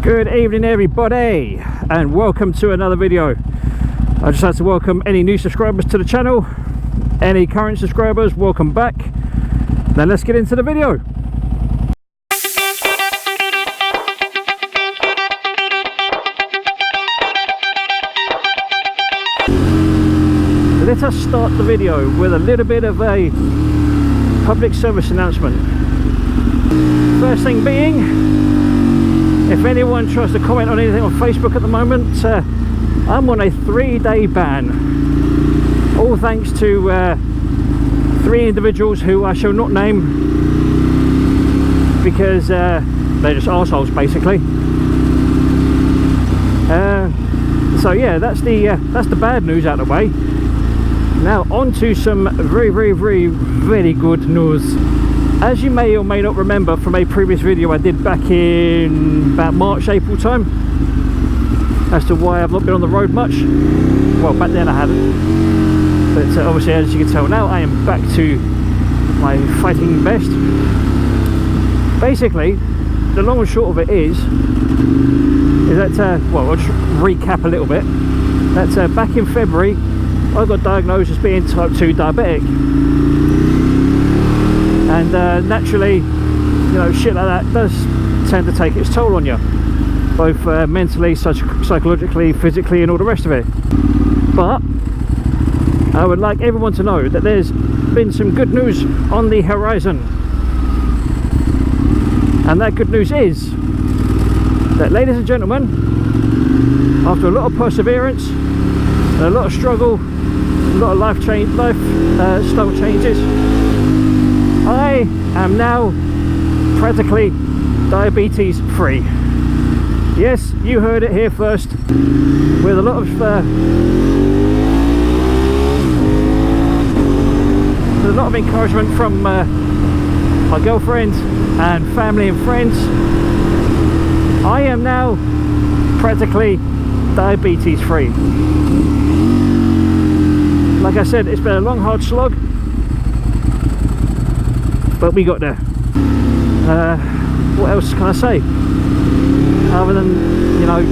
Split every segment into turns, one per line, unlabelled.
Good evening everybody, and welcome to another video. I just had to welcome any new subscribers to the channel, any current subscribers, welcome back. Now let's get into the video. Let us start the video with a little bit of a public service announcement. First thing being, if anyone tries to comment on anything on Facebook at the moment, I'm on a 3-day ban. All thanks to 3 individuals who I shall not name because they're just arseholes basically. So yeah, that's the bad news out of the way. Now on to some very good news. As you may or may not remember from a previous video I did back in about March, April time, as to why I've not been on the road much. Well, back then I hadn't, but obviously as you can tell now I am back to my fighting best. Basically, the long and short of it is that, well, I'll just recap a little bit, that back in February I got diagnosed as being type 2 diabetic. And naturally, you know, shit like that does tend to take its toll on you, both mentally, psychologically, physically, and all the rest of it. But I would like everyone to know that there's been some good news on the horizon, and that good news is that, ladies and gentlemen, after a lot of perseverance and a lot of struggle, a lot of lifestyle changes, I am now practically diabetes free. Yes, you heard it here first, with a lot of encouragement from my girlfriend and family and friends. I am now practically diabetes free. Like I said, it's been a long hard slog, but we got there. What else can I say other than, you know,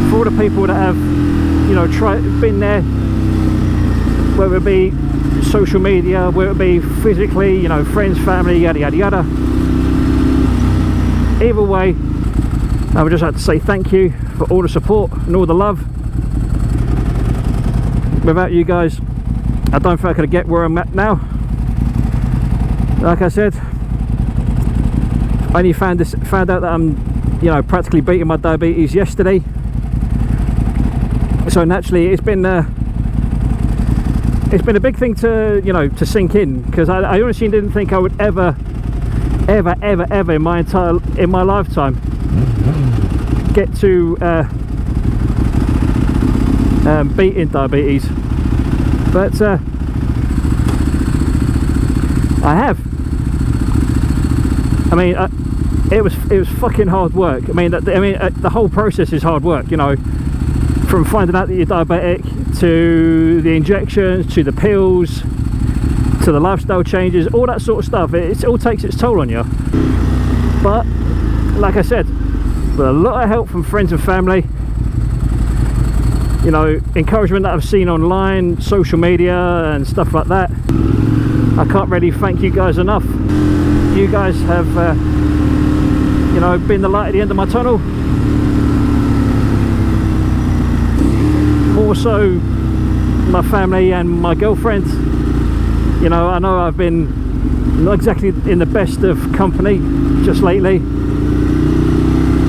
for all the people that have, you know, been there, whether it be social media, whether it be physically, you know, friends, family, yada yada yada, either way, I would just like to say thank you for all the support and all the love. Without you guys, I don't think I could get where I'm at now. Like I said, I only found out that I'm, you know, practically beating my diabetes yesterday. So naturally, it's been a big thing to, you know, to sink in, because I honestly didn't think I would ever in my lifetime get to beating diabetes, but I have. I mean, it was fucking hard work. I mean, the whole process is hard work. You know, from finding out that you're diabetic, to the injections, to the pills, to the lifestyle changes, all that sort of stuff. It all takes its toll on you. But like I said, with a lot of help from friends and family, you know, encouragement that I've seen online, social media and stuff like that, I can't really thank you guys enough. You guys have, you know, been the light at the end of my tunnel. More so my family and my girlfriend. You know I've been not exactly in the best of company just lately,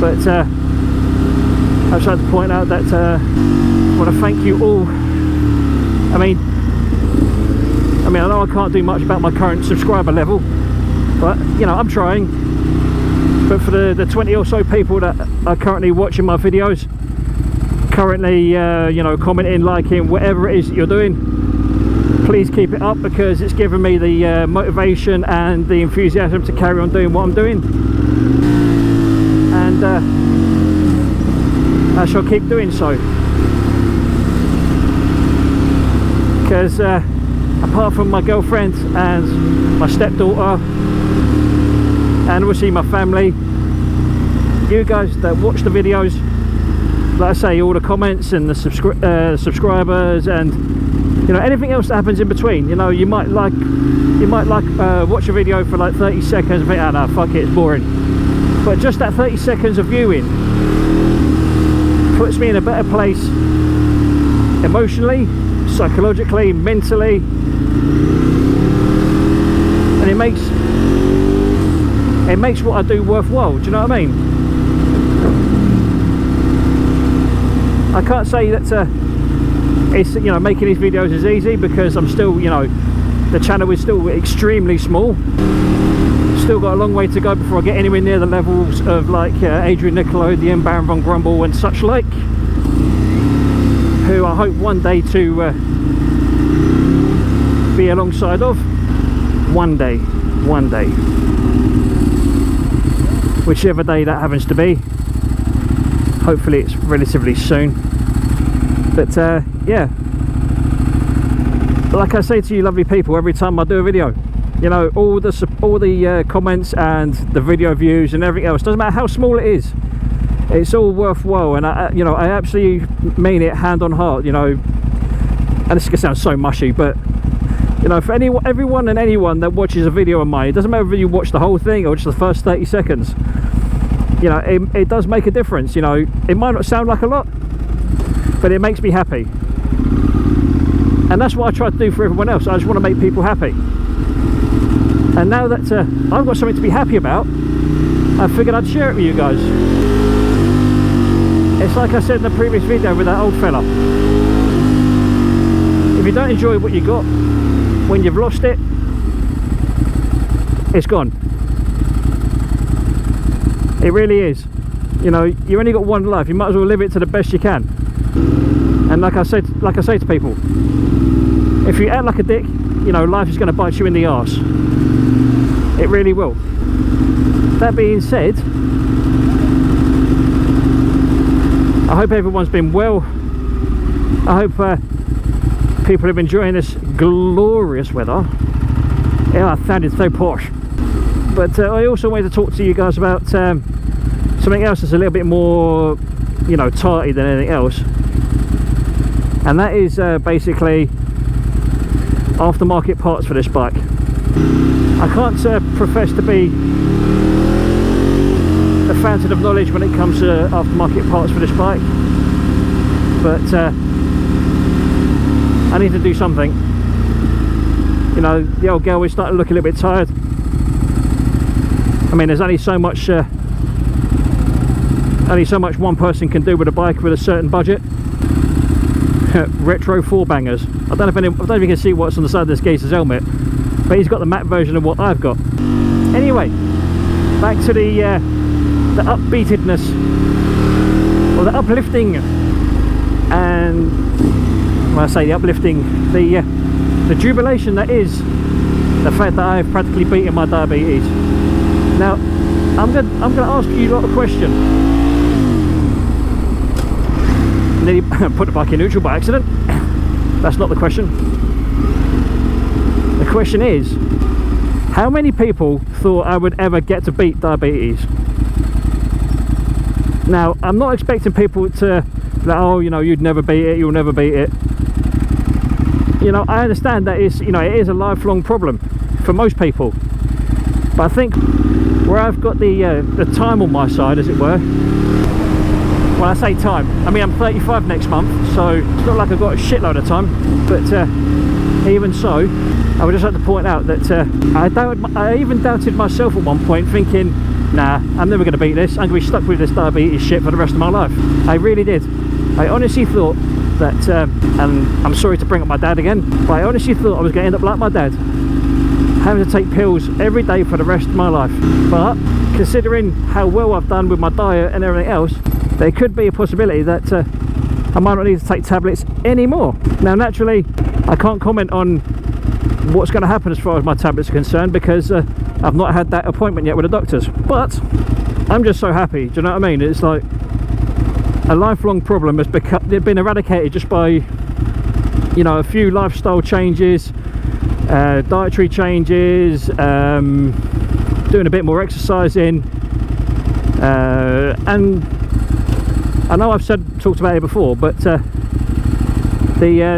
but I just like to point out that I want to thank you all. I mean, I know I can't do much about my current subscriber level, but you know, I'm trying. But for the 20 or so people that are currently watching my videos, currently you know, commenting, liking, whatever it is that you're doing, please keep it up, because it's given me the motivation and the enthusiasm to carry on doing what I'm doing, and I shall keep doing so, because apart from my girlfriend and my stepdaughter and obviously my family, you guys that watch the videos, like I say, all the comments and the subscribers, and you know, anything else that happens in between. You know, you might watch a video for like 30 seconds and think, oh no, fuck it, it's boring. But just that 30 seconds of viewing puts me in a better place emotionally, psychologically, mentally, and it makes what I do worthwhile. Do you know what I mean? I can't say that it's, you know, making these videos is easy, because I'm still, you know, the channel is still extremely small. Still got a long way to go before I get anywhere near the levels of like Adrian Nicolo, the M. Baron von Grumble and such like, who I hope one day to be alongside of. One day, whichever day that happens to be. Hopefully it's relatively soon. But yeah, like I say to you lovely people every time I do a video, you know, all the comments and the video views and everything else, doesn't matter how small it is, it's all worthwhile. And I, you know, I absolutely mean it, hand on heart, you know. And this is gonna sound so mushy, but you know, for everyone and anyone that watches a video of mine, it doesn't matter whether you watch the whole thing or just the first 30 seconds, you know, it does make a difference. You know, it might not sound like a lot, but it makes me happy. And that's what I try to do for everyone else. I just want to make people happy. And now that I've got something to be happy about, I figured I'd share it with you guys. It's like I said in the previous video with that old fella. If you don't enjoy what you got, when you've lost it, it's gone. It really is. You know, you only got one life. You might as well live it to the best you can. And like I say to people, if you act like a dick, you know, life is going to bite you in the arse. It really will. That being said, I hope everyone's been well. I hope people have been enjoying this glorious weather. Yeah, I sounded so posh. But I also wanted to talk to you guys about something else that's a little bit more, you know, tarty than anything else. And that is basically aftermarket parts for this bike. I can't profess to be a fountain of knowledge when it comes to aftermarket parts for this bike, but I need to do something. You know, the old girl is starting to look a little bit tired. I mean, there's only so much one person can do with a bike with a certain budget. Retro 4-bangers. I don't know if you can see what's on the side of this geezer's helmet, but he's got the matte version of what I've got. Anyway, back to the upbeatedness, or the uplifting, and when I say the uplifting, the jubilation that is the fact that I've practically beaten my diabetes. Now, I'm gonna ask you a lot of questions. Nearly put the bike in neutral by accident. That's not the question. The question is, how many people thought I would ever get to beat diabetes? Now, I'm not expecting people to, like, oh, you know, you'd never beat it, you'll never beat it. You know, I understand that it's, you know, it is a lifelong problem for most people. But I think where I've got the time on my side, as it were. When I say time, I mean I'm 35 next month, so it's not like I've got a shitload of time. But even so, I would just like to point out that I even doubted myself at one point, thinking, nah, I'm never going to beat this. I'm going to be stuck with this diabetes shit for the rest of my life. I really did. I honestly thought that, and I'm sorry to bring up my dad again, but I honestly thought I was going to end up like my dad, having to take pills every day for the rest of my life. But considering how well I've done with my diet and everything else, there could be a possibility that I might not need to take tablets anymore. Now, naturally, I can't comment on what's going to happen as far as my tablets are concerned, because I've not had that appointment yet with the doctors. But I'm just so happy. Do you know what I mean? It's like a lifelong problem has been eradicated just by, you know, a few lifestyle changes, dietary changes, doing a bit more exercising, And I know I've talked about it before, but the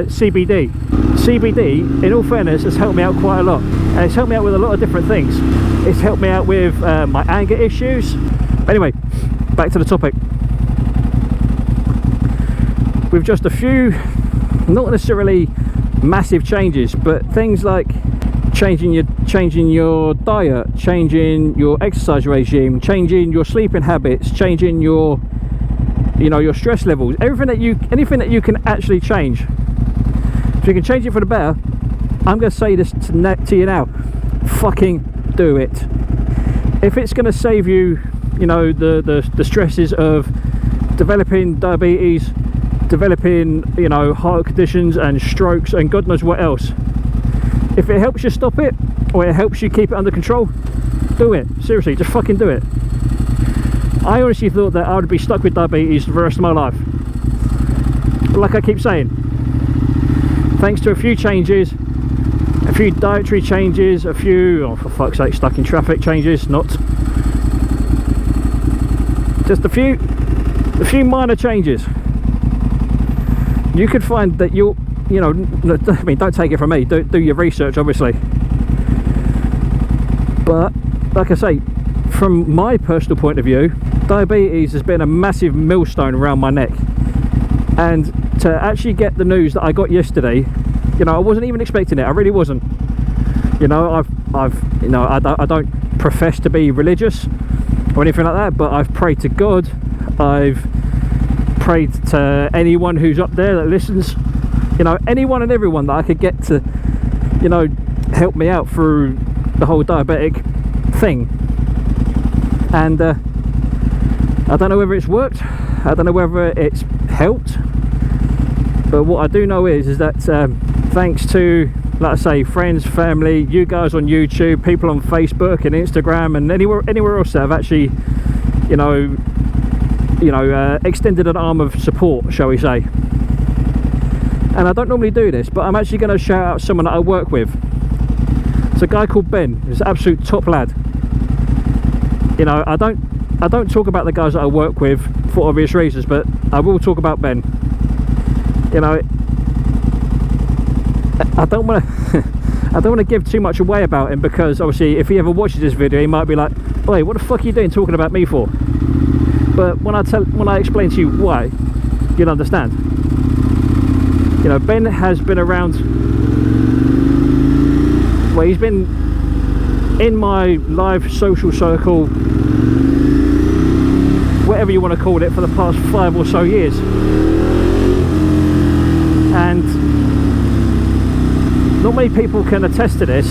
CBD, in all fairness, has helped me out quite a lot, and it's helped me out with a lot of different things. It's helped me out with my anger issues. Anyway, back to the topic. With just a few, not necessarily massive changes, but things like changing your diet, changing your exercise regime, changing your sleeping habits, changing your your stress levels, anything that you can actually change. If you can change it for the better, I'm going to say this to you now: fucking do it. If it's going to save you, the stresses of developing diabetes, developing heart conditions and strokes and God knows what else, if it helps you stop it, or it helps you keep it under control, do it. Seriously, just fucking do it. I honestly thought that I would be stuck with diabetes for the rest of my life, but like I keep saying, thanks to a few changes, a few dietary changes, a few, oh for fuck's sake, stuck in traffic changes, not just a few minor changes, you could find that I mean, don't take it from me, do your research obviously, but like I say, from my personal point of view, diabetes has been a massive millstone around my neck, and to actually get the news that I got yesterday, I wasn't even expecting it. I really wasn't. I don't profess to be religious or anything like that, but I've prayed to God, I've prayed to anyone who's up there that listens, anyone and everyone that I could get to help me out through the whole diabetic thing. And I don't know whether it's worked, I don't know whether it's helped, but what I do know is that thanks to, like I say, friends, family, you guys on YouTube, people on Facebook and Instagram and anywhere else that have actually extended an arm of support, shall we say. And I don't normally do this, but I'm actually going to shout out someone that I work with. It's a guy called Ben. He's an absolute top lad. I don't talk about the guys that I work with for obvious reasons, but I will talk about Ben. I don't want to give too much away about him, because obviously if he ever watches this video, he might be like, "Oi, what the fuck are you doing talking about me for?" But when I explain to you why, you'll understand. Ben has been around, well, he's been in my live social circle, whatever you want to call it, for the past 5 or so years. And not many people can attest to this,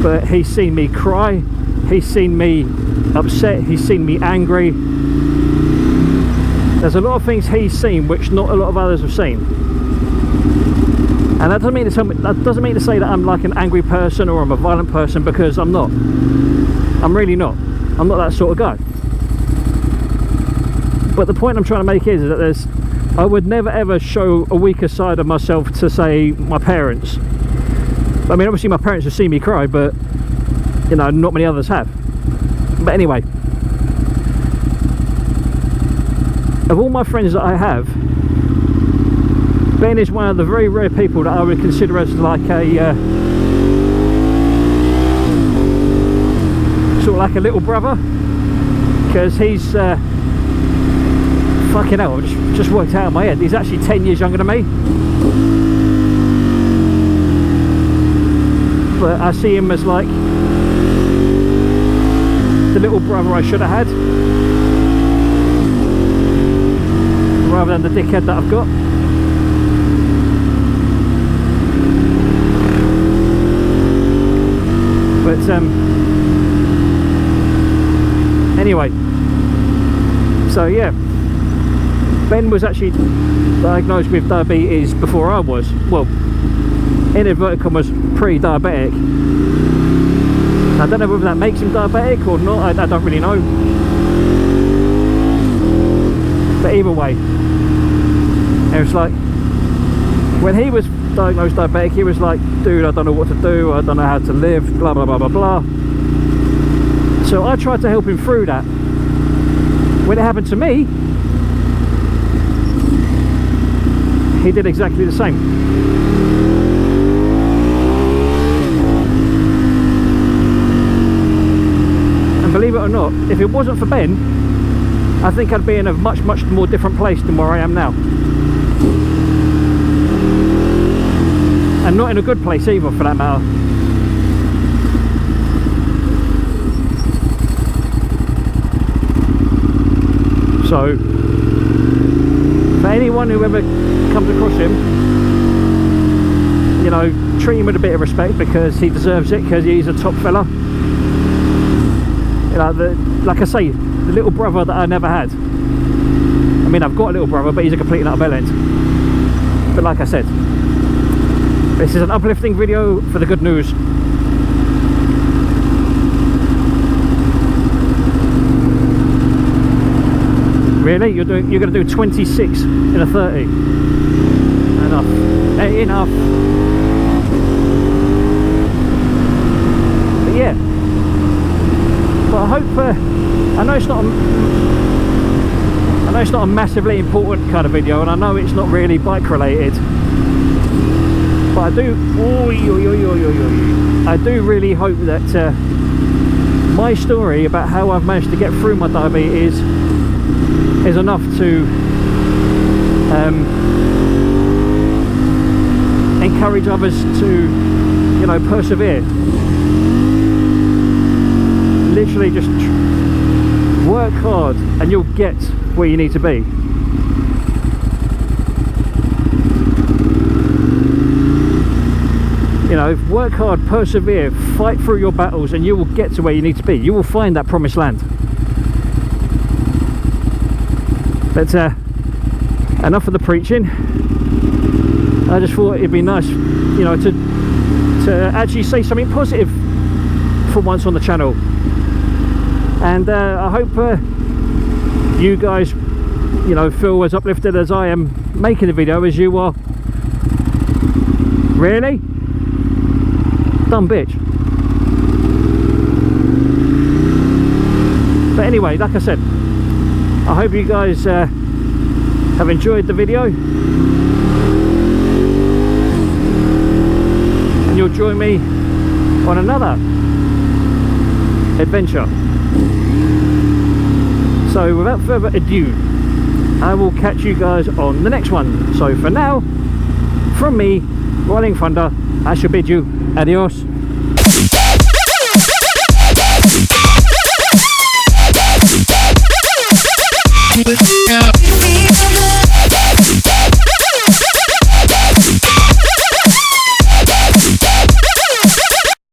but he's seen me cry, he's seen me upset, he's seen me angry. There's a lot of things he's seen which not a lot of others have seen. And that doesn't mean to say that I'm like an angry person or I'm a violent person, because I'm not. I'm really not. I'm not that sort of guy. But the point I'm trying to make is that I would never ever show a weaker side of myself to, say, my parents. I mean, obviously my parents have seen me cry, but not many others have. But anyway, of all my friends that I have, Ben is one of the very rare people that I would consider as like a sort of like a little brother, because he's fucking hell, I just worked out in my head, he's actually 10 years younger than me, but I see him as like the little brother I should have had, rather than the dickhead that I've got. But anyway, so yeah, Ben was actually diagnosed with diabetes before I was. Well, in inverted commas, pre-diabetic. I don't know whether that makes him diabetic or not, I don't really know. But either way, it was like, when he was diagnosed diabetic, he was like, "Dude, I don't know what to do, I don't know how to live, blah blah blah blah blah." So I tried to help him through that, when it happened to me, he did exactly the same. And believe it or not, if it wasn't for Ben, I think I'd be in a much more different place than where I am now. And not in a good place either, for that matter. So, for anyone who ever comes across him, you know, treat him with a bit of respect, because he deserves it, because he's a top fella. You know, like I say, the little brother that I never had. I mean, I've got a little brother, but he's a complete and utter bellend. But like I said, this is an uplifting video for the good news. Really? You're going to do 26 in a 30? Enough. Enough. But yeah. Well, I hope. I know it's not a massively important kind of video, and I know it's not really bike related. But I do. I do really hope that my story about how I've managed to get through my diabetes is enough to encourage others to, you know, persevere. Literally just work hard and you'll get where you need to be. You know, work hard, persevere, fight through your battles, and you will get to where you need to be. You will find that promised land. But enough of the preaching. I just thought it'd be nice, you know, to actually say something positive for once on the channel. And I hope you guys, you know, feel as uplifted as I am making the video as you are. Really? Dumb bitch. But anyway, like I said, I hope you guys have enjoyed the video, and you'll join me on another adventure. So without further ado, I will catch you guys on the next one. So for now, from me, Rolling Thunder, I shall bid you adios. Yeah.